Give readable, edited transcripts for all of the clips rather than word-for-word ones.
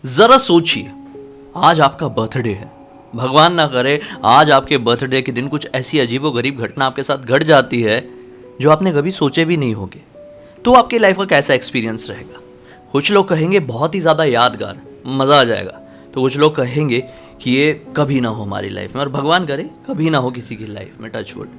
जरा सोचिए, आज आपका बर्थडे है। भगवान ना करे आज आपके बर्थडे के दिन कुछ ऐसी अजीबोगरीब घटना आपके साथ घट जाती है जो आपने कभी सोचे भी नहीं होगे। तो आपकी लाइफ का कैसा एक्सपीरियंस रहेगा? कुछ लोग कहेंगे बहुत ही ज़्यादा यादगार, मज़ा आ जाएगा। तो कुछ लोग कहेंगे कि ये कभी ना हो हमारी लाइफ में, और भगवान करे कभी ना हो किसी की लाइफ में, टच वुड।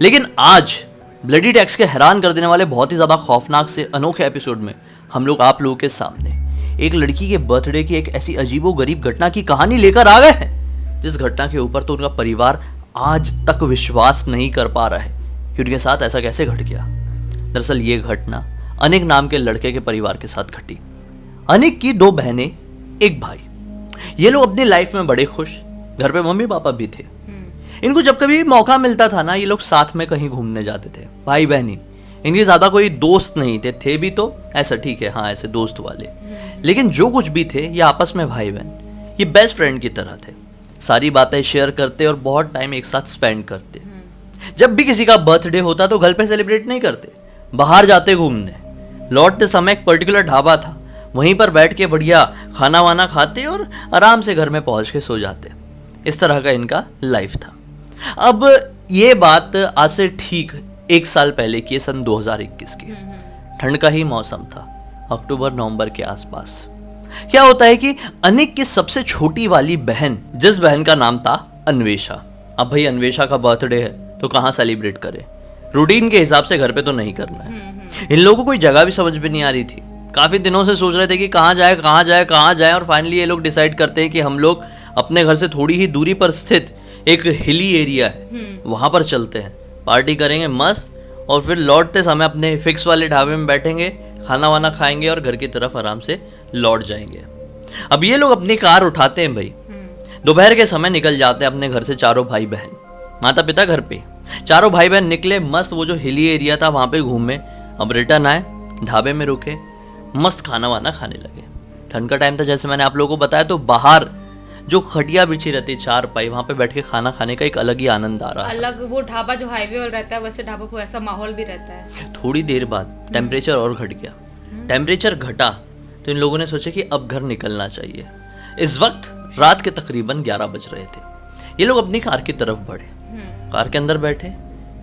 लेकिन आज ब्लडी टैक्स के हैरान कर देने वाले बहुत ही ज़्यादा खौफनाक से अनोखे एपिसोड में हम लोग आप लोगों के सामने एक लड़की के बर्थडे की एक ऐसी अजीबोगरीब घटना की कहानी लेकर आ गए हैं, जिस घटना के ऊपर तो उनका परिवार आज तक विश्वास नहीं कर पा रहा है कि उनके साथ ऐसा कैसे घट गया। दरअसल ये घटना अनिक नाम के लड़के के परिवार के साथ घटी। अनिक की 2 बहनें, एक भाई। ये लोग अपनी लाइफ में बड़े खुश, घर पे मम्मी पापा भी थे। इनको जब कभी मौका मिलता था ना, ये लोग साथ में कहीं घूमने जाते थे, भाई बहनी। इनके ज्यादा कोई दोस्त नहीं थे भी तो ऐसा ठीक है, हाँ ऐसे दोस्त वाले। लेकिन जो कुछ भी थे ये आपस में भाई बहन, ये बेस्ट फ्रेंड की तरह थे। सारी बातें शेयर करते और बहुत टाइम एक साथ स्पेंड करते। जब भी किसी का बर्थडे होता तो घर पे सेलिब्रेट नहीं करते, बाहर जाते घूमने। लौटते समय एक पर्टिकुलर ढाबा था, वहीं पर बैठ के बढ़िया खाना वाना खाते और आराम से घर में पहुंच के सो जाते। इस तरह का इनका लाइफ था। अब ये बात आज से ठीक 1 साल पहले की, सन 2021 की। ठंड का ही मौसम था, अक्टूबर नवंबर के आसपास। क्या होता है कि अनिक की सबसे छोटी वाली बहन, जिस बहन का नाम था अन्वेषा। अब भाई अन्वेषा का बर्थडे है तो कहाँ सेलिब्रेट करें? रूटीन के हिसाब से घर पे तो नहीं करना है। इन लोगों को कोई जगह भी समझ में नहीं आ रही थी। काफी दिनों से सोच रहे थे कि कहाँ जाए, और फाइनली ये लोग डिसाइड करते हैं कि हम लोग अपने घर से थोड़ी ही दूरी पर स्थित एक हिली एरिया है, वहां पर चलते हैं, पार्टी करेंगे मस्त, और फिर लौटते समय अपने फिक्स वाले ढाबे में बैठेंगे, खाना वाना खाएंगे और घर की तरफ आराम से लौट जाएंगे। अब ये लोग अपनी कार उठाते हैं भाई, दोपहर के समय निकल जाते हैं अपने घर से, चारों भाई बहन, माता पिता घर पे। चारों भाई बहन निकले मस्त, वो जो हिली एरिया था वहां पे घूमे। अब रिटर्न आए, ढाबे में रुके, मस्त खाना वाना खाने लगे। ठंड का टाइम था, जैसे मैंने आप लोगों को बताया, तो बाहर जो खटिया बिछी रहती है 4 पाई, वहां पे बैठ के खाना खाने का एक अलग ही आनंद आ रहा है। अलग वो ढाबा जो हाईवे वाला रहता है, वैसे ढाबा को ऐसा माहौल भी रहता है। थोड़ी देर बाद टेम्परेचर और घट गया। टेम्परेचर घटा तो इन लोगों ने सोचा कि अब घर निकलना चाहिए। इस वक्त रात के तकरीबन 11 बज रहे थे। ये लोग अपनी कार की तरफ बढ़े, कार के अंदर बैठे,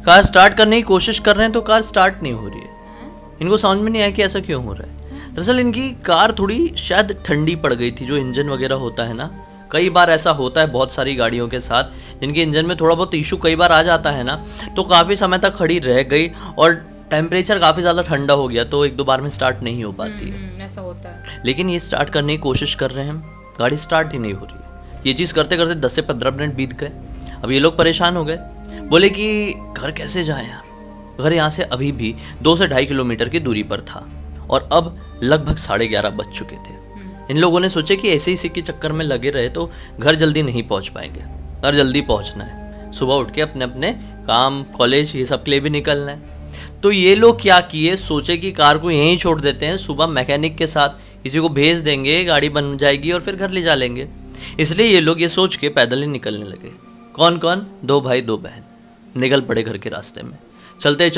कार स्टार्ट करने की कोशिश कर रहे हैं तो कार स्टार्ट नहीं हो रही है। इनको समझ में नहीं आया कि ऐसा क्यों हो रहा है। दरअसल इनकी कार थोड़ी शायद ठंडी पड़ गई थी। जो इंजन वगैरह होता है ना, कई बार ऐसा होता है बहुत सारी गाड़ियों के साथ, जिनके इंजन में थोड़ा बहुत इशू कई बार आ जाता है ना, तो काफ़ी समय तक खड़ी रह गई और टेम्परेचर काफ़ी ज़्यादा ठंडा हो गया तो 1-2 बार में स्टार्ट नहीं हो पाती है। ऐसा होता है। लेकिन ये स्टार्ट करने की कोशिश कर रहे हैं, गाड़ी स्टार्ट ही नहीं हो रही है। ये चीज़ करते करते 10 से 15 मिनट बीत गए। अब ये लोग परेशान हो गए, बोले कि घर कैसे जाएं यार। घर यहाँ से अभी भी 2 से 2.5 किलोमीटर की दूरी पर था और अब लगभग 11:30 बज चुके थे। इन लोगों ने सोचे कि ऐसे ही इसी के चक्कर में लगे रहे तो घर जल्दी नहीं पहुंच पाएंगे। घर जल्दी पहुंचना है, सुबह उठ के अपने अपने काम, कॉलेज, ये सब के लिए भी निकलना है। तो ये लोग क्या किए, सोचे कि कार को यहीं छोड़ देते हैं, सुबह मैकेनिक के साथ किसी को भेज देंगे, गाड़ी बन जाएगी और फिर घर ले जा लेंगे। इसलिए ये लोग ये सोच के पैदल ही निकलने लगे। कौन कौन? 2 भाई 2 बहन निकल पड़े घर के रास्ते में। चलते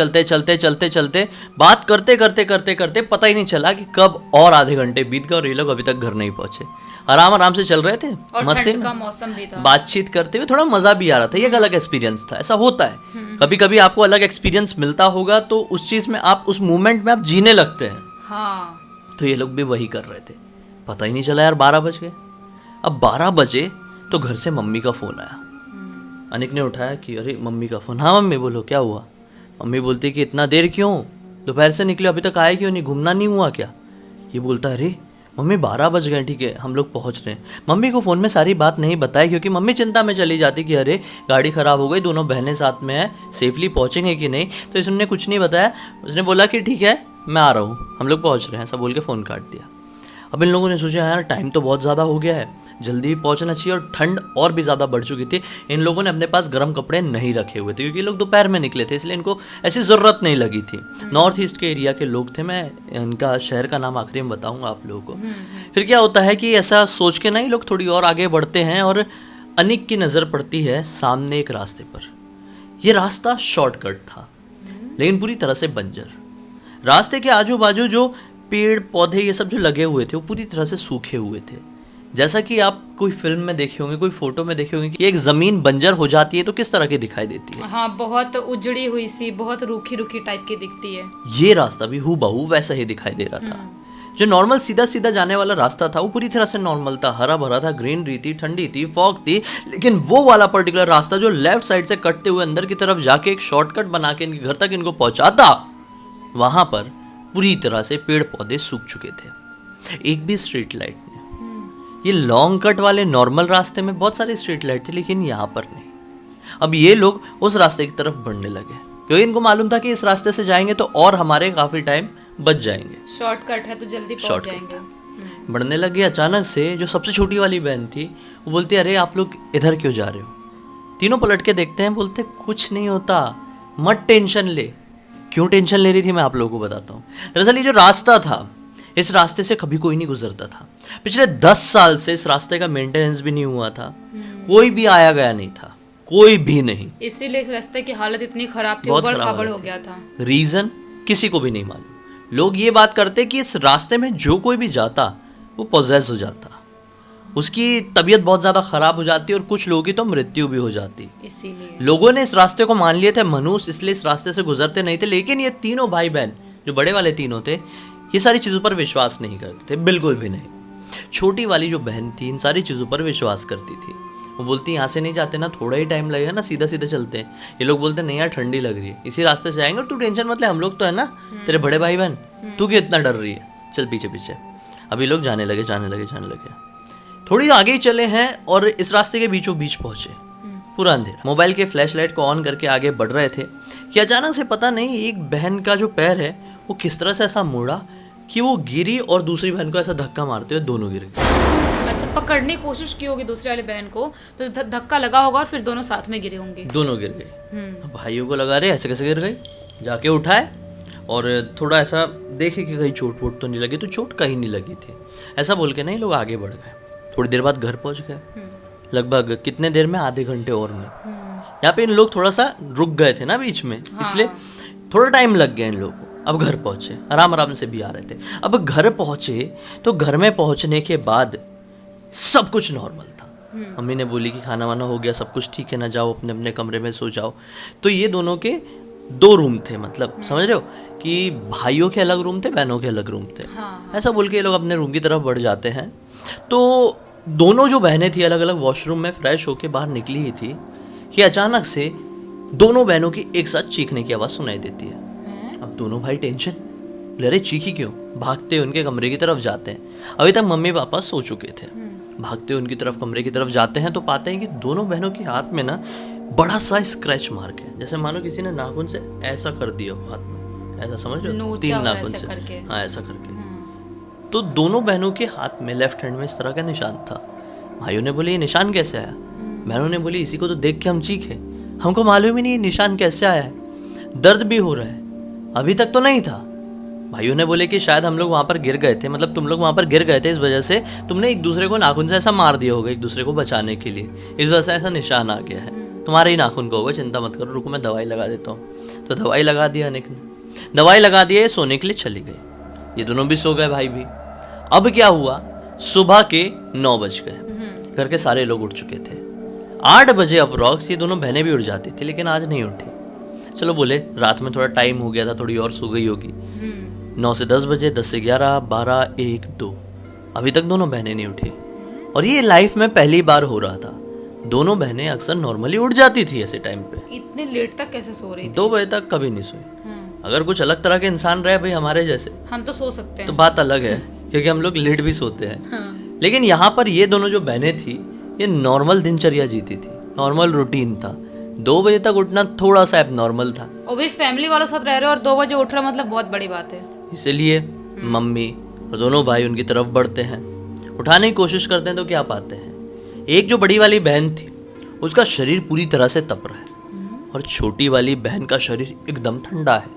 बात करते पता ही नहीं चला कि कब और आधे घंटे बीत गए और ये लोग अभी तक घर नहीं पहुंचे। आराम से चल रहे थे, मस्ती में, का मौसम भी था, बातचीत करते हुए, थोड़ा मजा भी आ रहा था। ये एक अलग एक्सपीरियंस था। ऐसा होता है कभी कभी, आपको अलग एक्सपीरियंस मिलता होगा तो उस चीज में आप, उस मोमेंट में आप जीने लगते हैं। हाँ। तो ये लोग भी वही कर रहे थे। पता ही नहीं चला यार 12 बज गए। अब 12 बजे तो घर से मम्मी का फोन आया। अनिक ने उठाया कि अरे मम्मी का फोन। हाँ मम्मी, बोलो क्या हुआ। मम्मी बोलती कि इतना देर क्यों, दोपहर से निकले अभी तक आए क्यों नहीं, घूमना नहीं हुआ क्या? ये बोलता अरे मम्मी 12 बज गए, ठीक है हम लोग पहुंच रहे हैं। मम्मी को फ़ोन में सारी बात नहीं बताई क्योंकि मम्मी चिंता में चली जाती कि अरे गाड़ी ख़राब हो गई, दोनों बहनें साथ में हैं, सेफली पहुंचेंगे कि नहीं। तो इसने कुछ नहीं बताया। उसने बोला कि ठीक है मैं आ रहा हूँ, हम लोग पहुँच रहे हैं, ऐसा बोल के फ़ोन काट दिया। अब इन लोगों ने सोचा यार टाइम तो बहुत ज़्यादा हो गया है, जल्दी भी पहुंचना चाहिए, और ठंड और भी ज़्यादा बढ़ चुकी थी। इन लोगों ने अपने पास गर्म कपड़े नहीं रखे हुए थे क्योंकि ये लोग दोपहर में निकले थे, इसलिए इनको ऐसी ज़रूरत नहीं लगी थी। नॉर्थ ईस्ट के एरिया के लोग थे। मैं इनका शहर का नाम आखिरी में बताऊंगा आप लोगों को। फिर क्या होता है कि ऐसा सोच के ना ये लोग थोड़ी और आगे बढ़ते हैं और अनिक की नज़र पड़ती है सामने एक रास्ते पर। यह रास्ता शॉर्टकट था लेकिन पूरी तरह से बंजर। रास्ते के आजू बाजू जो पेड़ पौधे ये सब जो लगे हुए थे वो पूरी तरह से सूखे हुए थे। जैसा कि आप कोई फिल्म में देखे होंगे, कोई फोटो में देखे होंगे कि एक जमीन बंजर हो जाती है तो किस तरह की दिखाई देती है। हाँ, बहुत उजड़ी हुई सी, बहुत रूखी रूखी टाइप की दिखती है। ये रास्ता भी हूबहू वैसा ही दिखाई दे रहा था। जो नॉर्मल सीधा सीधा जाने वाला रास्ता था वो पूरी तरह से नॉर्मल था, हरा भरा था, ग्रीनरी थी, ठंडी थी, फॉग थी। लेकिन वो वाला पर्टिकुलर रास्ता जो लेफ्ट साइड से कटते हुए अंदर की तरफ जाके एक शॉर्टकट बना के इनके घर तक इनको पहुंचाता, वहां पर पूरी तरह से पेड़ पौधे सूख चुके थे, एक भी स्ट्रीट लाइट नहीं। ये लॉन्ग कट वाले नॉर्मल रास्ते में बहुत सारी स्ट्रीट लाइट थी, लेकिन यहाँ पर नहीं। अब ये लोग उस रास्ते की तरफ बढ़ने लगे क्योंकि इनको मालूम था कि इस रास्ते से जाएंगे तो और हमारे काफी टाइम बच जाएंगे, शॉर्टकट है तो जल्दी पहुंच जाएंगे। बढ़ने लगे। अचानक से जो सबसे छोटी वाली बहन थी वो बोलती, अरे आप लोग इधर क्यों जा रहे हो? तीनों पलट के देखते हैं, बोलते कुछ नहीं होता, मत टेंशन ले। क्यों टेंशन ले रही थी मैं आप लोगों को बताता हूँ। दरअसल ये जो रास्ता था, इस रास्ते से कभी कोई नहीं गुजरता था। पिछले 10 साल से इस रास्ते का मेंटेनेंस भी नहीं हुआ था, कोई भी आया गया नहीं था, कोई भी नहीं। इसीलिए इस रास्ते की हालत इतनी खराब थी, बहुत उबड़ खराब खाबड़ हालत हो थी। गया था। रीजन किसी को भी नहीं मालूम। लोग ये बात करते कि इस रास्ते में जो कोई भी जाता वो पोजेस हो जाता, उसकी तबीयत बहुत ज्यादा खराब हो जाती और कुछ लोगों की तो मृत्यु भी हो जाती। इसीलिए लोगों ने इस रास्ते को मान लिए थे मनुष्य, इसलिए इस रास्ते से गुजरते नहीं थे। लेकिन ये तीनों भाई बहन जो बड़े वाले तीनों थे, ये सारी चीजों पर विश्वास नहीं करते थे, बिल्कुल भी नहीं। छोटी वाली जो बहन थी इन सारी चीजों पर विश्वास करती थी। वो बोलती यहाँ से नहीं जाते ना, थोड़ा ही टाइम लगेगा ना, सीधा सीधा चलते हैं। ये लोग बोलते नहीं यार ठंडी लग रही है, इसी रास्ते से आएंगे और तू टेंशन मत ले, हम लोग तो है ना तेरे बड़े भाई बहन, तू क्यों इतना डर रही है, चल पीछे पीछे। अभी लोग जाने लगे जाने लगे जाने लगे। थोड़ी आगे ही चले हैं और इस रास्ते के बीचों बीच पहुंचे, पूरा अंधेरा। मोबाइल के फ्लैश लाइट को ऑन करके आगे बढ़ रहे थे कि अचानक से पता नहीं एक बहन का जो पैर है वो किस तरह से ऐसा मुड़ा कि वो गिरी और दूसरी बहन को ऐसा धक्का मारते हुए दोनों गिर गए। अच्छा, पकड़ने की कोशिश की होगी दूसरी वाली बहन को, तो धक्का लगा होगा और फिर दोनों साथ में गिरे होंगे। दोनों गिर गए। भाइयों को लगा रहे ऐसे कैसे गिर गए, जाके उठाए और थोड़ा ऐसा देखे कि कहीं चोट वोट तो नहीं लगी, तो चोट कहीं नहीं लगी थी। ऐसा बोल के नहीं लोग आगे बढ़ गए। थोड़ी देर बाद घर पहुंच गए, लगभग कितने देर में, आधे घंटे और में। यहाँ पे इन लोग थोड़ा सा रुक गए थे ना बीच में, इसलिए थोड़ा टाइम लग गया इन लोगों को। अब घर पहुंचे, आराम आराम से भी आ रहे थे। अब घर पहुंचे तो घर में पहुंचने के बाद सब कुछ नॉर्मल था। मम्मी ने बोली कि खाना वाना हो गया, सब कुछ ठीक है ना, जाओ अपने अपने कमरे में सो जाओ। तो ये दोनों के 2 रूम थे, मतलब समझ रहे हो कि भाइयों के अलग रूम थे, बहनों के अलग रूम थे। ऐसा बोल के ये लोग अपने रूम की तरफ बढ़ जाते हैं। तो दोनों जो बहनें थी अलग अलग वॉशरूम में फ्रेश होके बाहर निकली ही थी कि अचानक से दोनों बहनों की एक साथ चीखने की आवाज़ सुनाई देती है। अब दोनों भाई टेंशन, अरे चीखी क्यों? भागते उनके कमरे की तरफ जाते हैं। अभी तक मम्मी पापा सो चुके थे। भागते उनकी तरफ कमरे की तरफ जाते हैं तो पाते हैं कि दोनों बहनों के हाथ में ना बड़ा सा स्क्रैच मार्क है, जैसे मानो किसी ने नाखून से ऐसा कर दिया हो हाथ में, ऐसा समझ रहे हो, 3 नाखून से, हाँ ऐसा करके। तो दोनों बहनों के हाथ में लेफ्ट हैंड में इस तरह का निशान था। भाइयों ने बोले ये निशान कैसे आया? बहनों ने बोली इसी को तो देख के हम चीखे, हमको मालूम ही नहीं ये निशान कैसे आया है, दर्द भी हो रहा है, अभी तक तो नहीं था। भाइयों ने बोले कि शायद हम लोग वहाँ पर गिर गए थे, मतलब तुम लोग वहाँ पर गिर गए थे, इस वजह से तुमने एक दूसरे को नाखून से ऐसा मार दिया होगा एक दूसरे को बचाने के लिए, इस वजह से ऐसा निशान आ गया है। तुम्हारे ही नाखून को होगा, चिंता मत करो, रुको मैं दवाई लगा देता हूँ। तो दवाई लगा दिया अनिक ने, दवाई लगा दिया, सोने के लिए चली गई। ये दोनों भी सो गए भाई भी। अब क्या हुआ, सुबह के 9 बज गए, घर के सारे लोग उठ चुके थे। 8 बजे अप्रॉक्स ये दोनों बहनें भी उठ जाती थी, लेकिन आज नहीं उठी। चलो बोले रात में थोड़ा टाइम हो गया था, थोड़ी और सो गई होगी। 9 से 10 बजे, 10 से 11, 12, 1, 2, अभी तक दोनों बहनें नहीं उठी। और ये लाइफ में पहली बार हो रहा था। दोनों बहनें अक्सर नॉर्मली उठ जाती थी ऐसे टाइम पे। इतने लेट तक कैसे सो रही थी? 2 बजे तक कभी नहीं सोई। अगर कुछ अलग तरह के इंसान रहे भाई हमारे जैसे, हम तो सो सकते हैं, तो बात अलग है, क्योंकि हम लोग लेट भी सोते हैं। लेकिन यहाँ पर ये दोनों जो बहनें थी, ये नॉर्मल दिनचर्या जीती थी, नॉर्मल रूटीन था। 2 बजे तक उठना थोड़ा सा एबनॉर्मल था। और भी फैमिली वालों के साथ रह रहे हो और 2 बजे उठ रहे हो, मतलब बहुत बड़ी बात है। इसीलिए मम्मी और दोनों भाई उनकी तरफ बढ़ते हैं, उठाने की कोशिश करते हैं, तो क्या पाते हैं, एक जो बड़ी वाली बहन थी उसका शरीर पूरी तरह से तप रहा है और छोटी वाली बहन का शरीर एकदम ठंडा है।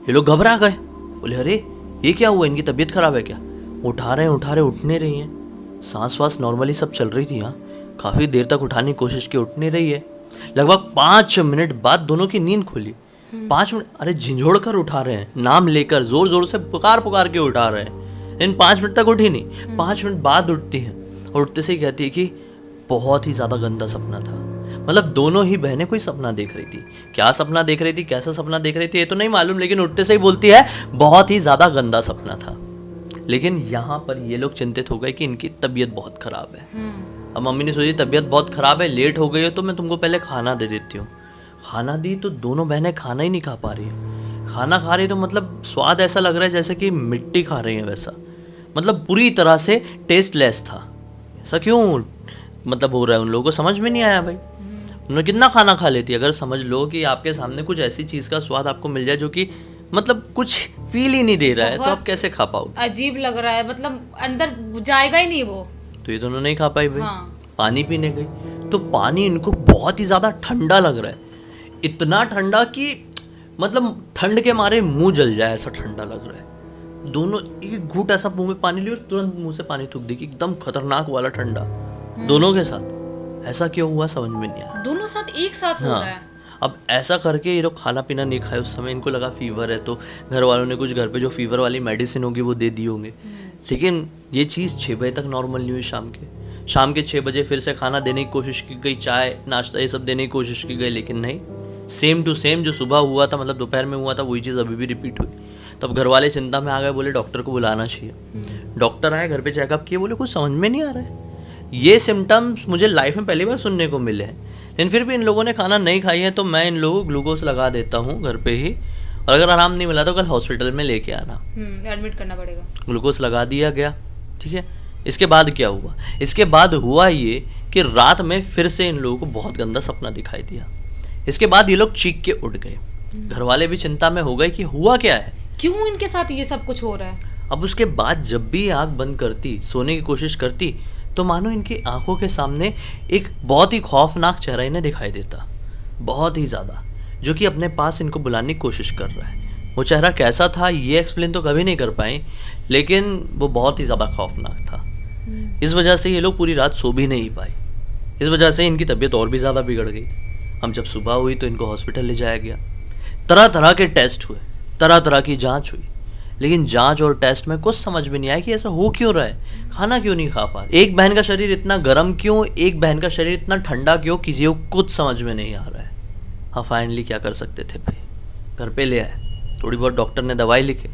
ये लोग घबरा गए, बोले अरे ये क्या हुआ, इनकी तबीयत खराब है क्या? उठा रहे उठ नहीं रही हैं। सांस वास नॉर्मली सब चल रही थी। यहाँ काफ़ी देर तक उठाने की कोशिश की, उठ नहीं रही है। लगभग 5 मिनट बाद दोनों की नींद खुली। 5 मिनट, अरे झिंझोड़ कर उठा रहे हैं, नाम लेकर जोर जोर से पुकार पुकार के उठा रहे हैं, इन 5 मिनट तक उठी नहीं। 5 मिनट बाद उठती हैं और उठते से ही कहती है कि बहुत ही ज़्यादा गंदा सपना था। मतलब दोनों ही बहनें कोई सपना देख रही थी। क्या सपना देख रही थी, कैसा सपना देख रही थी, ये तो नहीं मालूम, लेकिन उठते से ही बोलती है बहुत ही ज़्यादा गंदा सपना था। लेकिन यहाँ पर ये लोग चिंतित हो गए कि इनकी तबीयत बहुत ख़राब है। अब मम्मी ने सोची तबीयत बहुत ख़राब है, लेट हो गई हो तो मैं तुमको पहले खाना दे देती हूँ। खाना दी तो दोनों बहनें खाना ही नहीं खा पा रही हैं। खाना खा रही तो मतलब स्वाद ऐसा लग रहा है जैसे कि मिट्टी खा रही है वैसा, मतलब पूरी तरह से टेस्टलेस था। ऐसा क्यों मतलब हो रहा है, उन लोगों को समझ में नहीं आया भाई। उन्होंने कितना खाना खा लेती। अगर समझ लो कि आपके सामने कुछ ऐसी चीज़ का स्वाद आपको मिल जाए जो कि मतलब कुछ फील ही नहीं दे रहा है, तो आप कैसे खा पाओगे? अजीब लग रहा है, मतलब अंदर जाएगा ही नहीं वो। तो ये दोनों नहीं खा पाई भाई। हाँ। पानी पीने गई तो पानी इनको बहुत ही ज़्यादा ठंडा लग रहा है, इतना ठंडा कि मतलब ठंड के मारे मुंह जल जाए ऐसा ठंडा लग रहा है। दोनों एक घूंट ऐसा मुंह में पानी लिया और तुरंत मुंह से पानी थूक दी कि एकदम खतरनाक वाला ठंडा दोनों के साथ। ऐसा क्यों हुआ समझ में नहीं आया। दोनों साथ एक साथ हो रहा है। अब ऐसा करके ये लोग खाना पीना नहीं खाए। उस समय इनको लगा फीवर है, तो घर वालों ने कुछ घर पे जो फीवर वाली मेडिसिन होगी वो दे दी होंगे। लेकिन ये चीज़ 6 बजे तक नॉर्मल नहीं हुई। शाम के 6 बजे फिर से खाना देने की कोशिश की गई, चाय नाश्ता ये सब देने की कोशिश की गई, लेकिन नहीं, सेम टू सेम जो सुबह हुआ था मतलब दोपहर में हुआ था वही चीज़ अभी भी रिपीट हुई। तब घर वाले चिंता में आ गए, बोले डॉक्टर को बुलाना चाहिए। डॉक्टर आए, घर पे चेकअप किए, बोले कुछ समझ में नहीं आ रहा है। ये सिम्टम्स मुझे लाइफ में पहली बार सुनने को मिले हैं, लेकिन फिर भी इन लोगों ने खाना नहीं खाई है, तो मैं इन लोगों को ग्लूकोज लगा देता हूँ घर पे ही, और अगर आराम नहीं मिला तो कल हॉस्पिटल में लेके आना, एडमिट करना पड़ेगा। ग्लूकोज लगा दिया गया, ठीक है। इसके बाद क्या हुआ? इसके बाद हुआ ये कि रात में फिर से इन लोगों को बहुत गंदा सपना दिखाई दिया। इसके बाद ये लोग चीख के उठ गए। घर वाले भी चिंता में हो गए कि हुआ क्या है, क्यों इनके साथ ये सब कुछ हो रहा है। अब उसके बाद जब भी आंख बंद करती, सोने की कोशिश करती, तो मानो इनकी आंखों के सामने एक बहुत ही खौफनाक चेहरा इन्हें दिखाई देता, बहुत ही ज़्यादा, जो कि अपने पास इनको बुलाने की कोशिश कर रहा है। वो चेहरा कैसा था ये एक्सप्लेन तो कभी नहीं कर पाए, लेकिन वो बहुत ही ज़्यादा खौफनाक था। इस वजह से ये लोग पूरी रात सो भी नहीं पाए। इस वजह से इनकी तबीयत और भी ज़्यादा बिगड़ गई। हम जब सुबह हुई तो इनको हॉस्पिटल ले जाया गया। तरह तरह के टेस्ट हुए, तरह तरह की जांच हुई, लेकिन जांच और टेस्ट में कुछ समझ में नहीं आया कि ऐसा हो क्यों रहा है। खाना क्यों नहीं खा पा रहे, एक बहन का शरीर इतना गर्म क्यों, एक बहन का शरीर इतना ठंडा क्यों, किसी को कुछ समझ में नहीं आ रहा है। हाँ, फाइनली क्या कर सकते थे भाई, घर पे ले आए, थोड़ी बहुत डॉक्टर ने दवाई लिखे,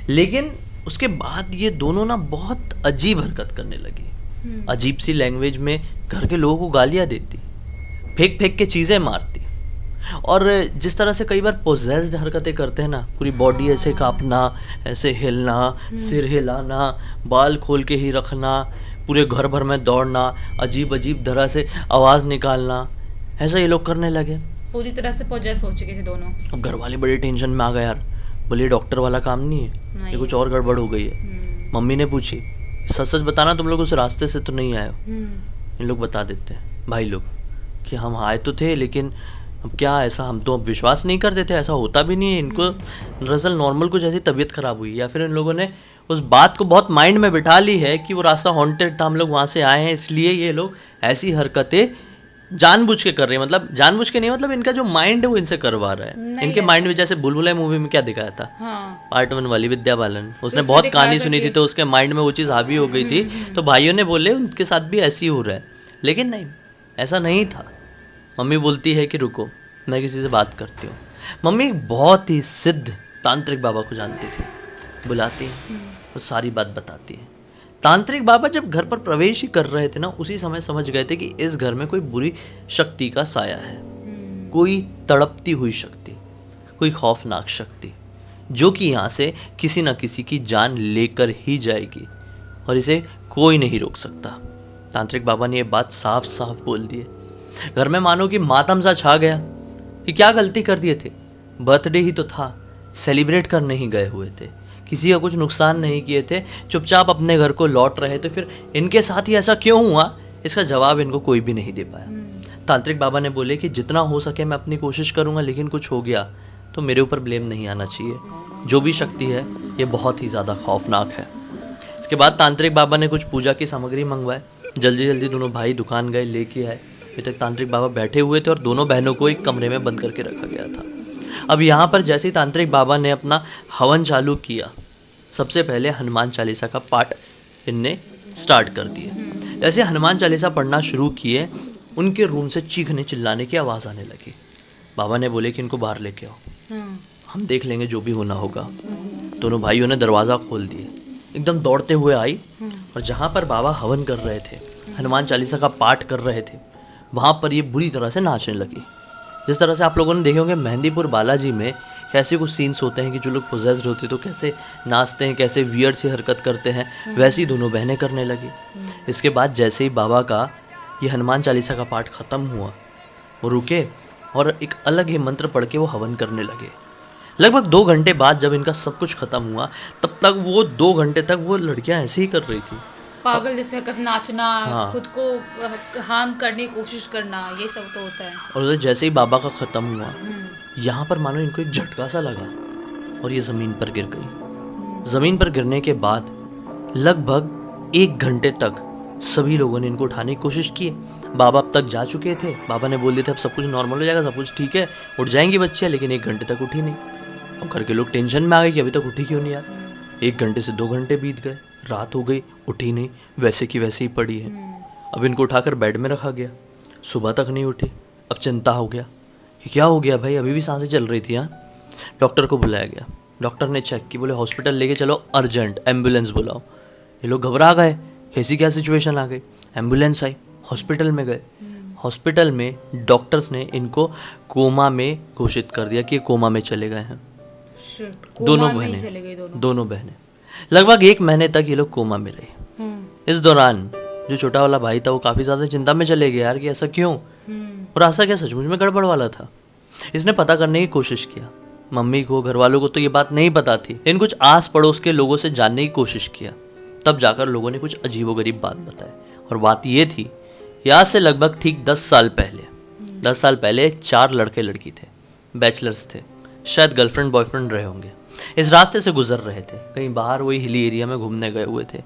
लेकिन उसके बाद ये दोनों ना बहुत अजीब हरकत करने लगी। अजीब सी लैंग्वेज में घर के लोगों को गालियाँ देती, फेंक फेंक के चीज़ें मारती, और जिस तरह से कई बार पोजेस्ड हरकतें करते हैं ना, पूरी बॉडी ऐसे कांपना, ऐसे हिलना, सिर हिलाना, बाल खोल के ही रखना, पूरे घर भर में दौड़ना, अजीब अजीब तरह से आवाज़ निकालना, ऐसा ये लोग करने लगे। पूरी तरह से पोजेस हो चुके थे दोनों। अब घर वाले बड़े टेंशन में आ गए यार, बोले डॉक्टर वाला काम नहीं है, ये कुछ और गड़बड़ हो गई है। मम्मी ने पूछी सच सच बताना तुम लोग उस रास्ते से तो नहीं आए हो? इन लोग बता देते हैं भाई लोग कि हम आए तो थे, लेकिन अब क्या ऐसा, हम तो अब विश्वास नहीं करते थे, ऐसा होता भी नहीं है। इनको दरअसल नॉर्मल कुछ ऐसी तबीयत खराब हुई, या फिर इन लोगों ने उस बात को बहुत माइंड में बिठा ली है कि वो रास्ता हॉन्टेड था, हम लोग वहाँ से आए हैं, इसलिए ये लोग ऐसी हरकतें जानबूझ के कर रहे हैं। मतलब जानबूझ के नहीं, मतलब इनका जो माइंड है वो इनसे करवा रहा है। इनके माइंड में जैसे बुलबुल मूवी में क्या दिखाया था, पार्ट 1 वाली विद्या बालन, उसने बहुत कहानी सुनी थी, तो उसके माइंड में वो चीज़ हावी हो गई थी, तो भाइयों ने बोले उनके साथ भी ऐसी हो रहा है, लेकिन नहीं, ऐसा नहीं था। मम्मी बोलती है कि रुको मैं किसी से बात करती हूँ। मम्मी एक बहुत ही सिद्ध तांत्रिक बाबा को जानती थी, बुलाती है, वो सारी बात बताती है। तांत्रिक बाबा जब घर पर प्रवेश ही कर रहे थे ना, उसी समय समझ गए थे कि इस घर में कोई बुरी शक्ति का साया है, कोई तड़पती हुई शक्ति, कोई खौफनाक शक्ति, जो कि यहाँ से किसी न किसी की जान लेकर ही जाएगी, और इसे कोई नहीं रोक सकता। तांत्रिक बाबा ने ये बात साफ साफ बोल दी है। घर में मानो कि मातम सा छा गया कि क्या गलती कर दिए थे, बर्थडे ही तो था, सेलिब्रेट करने ही गए हुए थे, किसी का कुछ नुकसान नहीं किए थे, चुपचाप अपने घर को लौट रहे थे, फिर इनके साथ ही ऐसा क्यों हुआ, इसका जवाब इनको कोई भी नहीं दे पाया। तांत्रिक बाबा ने बोले कि जितना हो सके मैं अपनी कोशिश करूंगा, लेकिन कुछ हो गया तो मेरे ऊपर ब्लेम नहीं आना चाहिए। जो भी शक्ति है ये बहुत ही ज़्यादा खौफनाक है। इसके बाद तांत्रिक बाबा ने कुछ पूजा की सामग्री मंगवाए, जल्दी जल्दी दोनों भाई दुकान गए, लेके आए। अभी तक तांत्रिक बाबा बैठे हुए थे और दोनों बहनों को एक कमरे में बंद करके रखा गया था। अब यहाँ पर जैसे ही तांत्रिक बाबा ने अपना हवन चालू किया, सबसे पहले हनुमान चालीसा का पाठ इनने स्टार्ट कर दिया, जैसे हनुमान चालीसा पढ़ना शुरू किए, उनके रूम से चीखने चिल्लाने की आवाज़ आने लगी। बाबा ने बोले कि इनको बाहर लेके आओ, हम देख लेंगे जो भी होना होगा। दोनों भाइयों ने दरवाज़ा खोल दिए, एकदम दौड़ते हुए आई और जहाँ पर बाबा हवन कर रहे थे, हनुमान चालीसा का पाठ कर रहे थे, वहाँ पर ये बुरी तरह से नाचने लगी। जिस तरह से आप लोगों ने देखे होंगे मेहंदीपुर बालाजी में कैसे कुछ सीन्स होते हैं कि जो लोग पोजेस्ड होते हैं तो कैसे नाचते हैं, कैसे वियर्ड से हरकत करते हैं, वैसी दोनों बहनें करने लगी। इसके बाद जैसे ही बाबा का ये हनुमान चालीसा का पाठ ख़त्म हुआ, वो रुके और एक अलग ही मंत्र पढ़ के वो हवन करने लगे। लगभग 2 घंटे बाद जब इनका सब कुछ ख़त्म हुआ, तब तक वो 2 घंटे तक वो लड़कियां ऐसे ही कर रही थी, पागल जैसे हरकत, नाचना, हाँ। खुद को हार्म करने की कोशिश करना, ये सब तो होता है। और जैसे ही बाबा का ख़त्म हुआ, यहाँ पर मानो इनको एक झटका सा लगा और ये ज़मीन पर गिर गई। ज़मीन पर गिरने के बाद लगभग 1 घंटे तक सभी लोगों ने इनको उठाने की कोशिश की। बाबा अब तक जा चुके थे, बाबा ने बोल दिया था अब सब कुछ नॉर्मल हो जाएगा, सब कुछ ठीक है, उठ जाएंगी बच्चियाँ, लेकिन 1 घंटे तक उठी नहीं। और घर के लोग टेंशन में आ गए कि अभी तक उठी क्यों नहीं यार। 1 घंटे से 2 घंटे बीत गए, रात हो गई, उठी नहीं, वैसे की वैसे ही पड़ी है। अब इनको उठाकर बेड में रखा गया, सुबह तक नहीं उठी। अब चिंता हो गया कि क्या हो गया भाई, अभी भी सांसें चल रही थी। हाँ, डॉक्टर को बुलाया गया, डॉक्टर ने चेक की, बोले हॉस्पिटल लेके चलो, अर्जेंट एम्बुलेंस बुलाओ। ये लोग घबरा गए, कैसी क्या सिचुएशन आ गई। एम्बुलेंस आई, हॉस्पिटल में गए। हॉस्पिटल में डॉक्टर्स ने इनको कोमा में घोषित कर दिया कि ये कोमा में चले गए हैं। दोनों बहनें लगभग 1 महीने तक ये लोग कोमा में रहे। इस दौरान जो छोटा वाला भाई था वो काफ़ी ज़्यादा चिंता में चले गया यार कि ऐसा क्यों, और ऐसा क्या सचमुच में गड़बड़ वाला था। इसने पता करने की कोशिश किया, मम्मी को, घर वालों को तो ये बात नहीं पता थी, लेकिन कुछ आस पड़ोस के लोगों से जानने की कोशिश किया। तब जाकर लोगों ने कुछ अजीबोगरीब बात बताई, और बात ये थी कि आज से लगभग ठीक 10 साल पहले 4 लड़के लड़की थे, बैचलर्स थे, शायद गर्लफ्रेंड बॉयफ्रेंड रहे होंगे। इस रास्ते से गुजर रहे थे, कहीं बाहर वही हिली एरिया में घूमने गए हुए थे,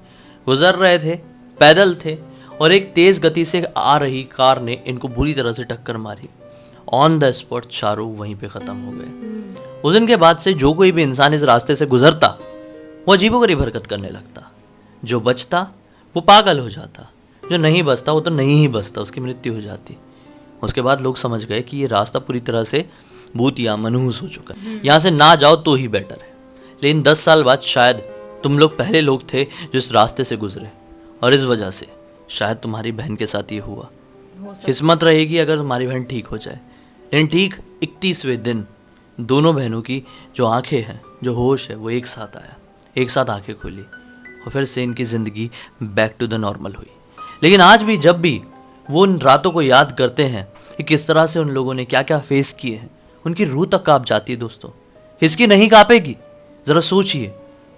गुजर रहे थे, पैदल थे, और एक तेज़ गति से आ रही कार ने इनको बुरी तरह से टक्कर मारी। ऑन द स्पॉट चारों वहीं पे ख़त्म हो गए। उस दिन के बाद से जो कोई भी इंसान इस रास्ते से गुजरता वो अजीबोगरीब हरकत करने लगता, जो बचता वो पागल हो जाता, जो नहीं बचता वो तो नहीं ही बचता, उसकी मृत्यु हो जाती। उसके बाद लोग समझ गए कि ये रास्ता पूरी तरह से भूतिया मनहूस हो चुका है, यहाँ से ना जाओ तो ही बेटर है। लेकिन 10 साल बाद शायद तुम लोग पहले लोग थे जो इस रास्ते से गुजरे, और इस वजह से शायद तुम्हारी बहन के साथ ये हुआ। किस्मत रहेगी अगर तुम्हारी बहन ठीक हो जाए। लेकिन ठीक 31वें दिन दोनों बहनों की जो आंखें हैं, जो होश है, वो एक साथ आया, एक साथ आंखें खुली, और फिर से इनकी ज़िंदगी बैक टू द नॉर्मल हुई। लेकिन आज भी जब भी वो उन रातों को याद करते हैं कि किस तरह से उन लोगों ने क्या क्या फेस किए हैं, उनकी रूह तक कांप जाती है दोस्तों। किसकी नहीं कांपेगी, ज़रा सोचिए,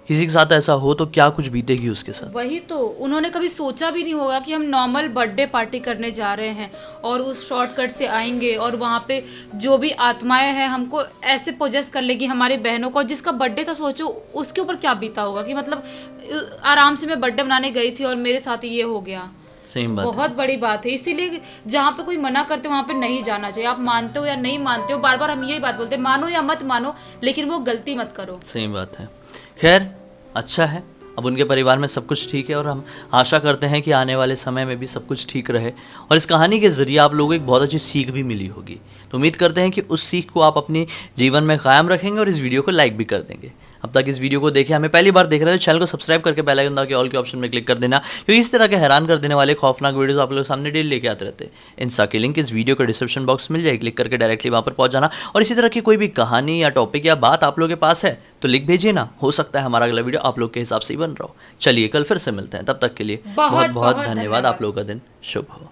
किसी के साथ ऐसा हो तो क्या कुछ बीतेगी उसके साथ। वही तो, उन्होंने कभी सोचा भी नहीं होगा कि हम नॉर्मल बर्थडे पार्टी करने जा रहे हैं और उस शॉर्टकट से आएंगे और वहाँ पे जो भी आत्माएं हैं हमको ऐसे पोजेस कर लेगी, हमारी बहनों को, जिसका बर्थडे था सोचो उसके ऊपर क्या बीता होगा कि मतलब आराम से मैं बर्थडे मनाने गई थी और मेरे साथ ये हो गया। सही बात, बहुत बड़ी बात है। इसीलिए जहाँ पे कोई मना करते वहाँ पे नहीं जाना चाहिए। आप मानते हो या नहीं मानते हो, बार बार हम यही बात बोलते हैं, मानो या मत मानो, लेकिन वो गलती मत करो। सही बात है। खैर अच्छा है, अब उनके परिवार में सब कुछ ठीक है, और हम आशा करते हैं कि आने वाले समय में भी सब कुछ ठीक रहे, और इस कहानी के ज़रिए आप लोगों को एक बहुत अच्छी सीख भी मिली होगी। तो उम्मीद करते हैं कि उस सीख को आप अपने जीवन में कायम रखेंगे और इस वीडियो को लाइक भी कर देंगे। अब तक इस वीडियो को देखे, हमें पहली बार देख रहे हो तो चैनल को सब्सक्राइब करके बेल आइकन दबा के ऑल के ऑप्शन में क्लिक कर देना, क्योंकि इस तरह के हैरान कर देने वाले खौफनाक वीडियोस आप लोगों के सामने डेली लेके आते रहते हैं। इंस्टा की लिंक इस वीडियो के डिस्क्रिप्शन बॉक्स मिल जाएगी, क्लिक करके डायरेक्टली वहाँ पर पहुँच जाना। और इसी तरह की कोई भी कहानी या टॉपिक या बात आप लोगों के पास है तो लिख भेजिए ना, हो सकता है हमारा अगला वीडियो आप लोग के हिसाब से ही बन रहा हो। चलिए कल फिर से मिलते हैं, तब तक के लिए बहुत बहुत धन्यवाद। आप लोगों का दिन शुभ हो।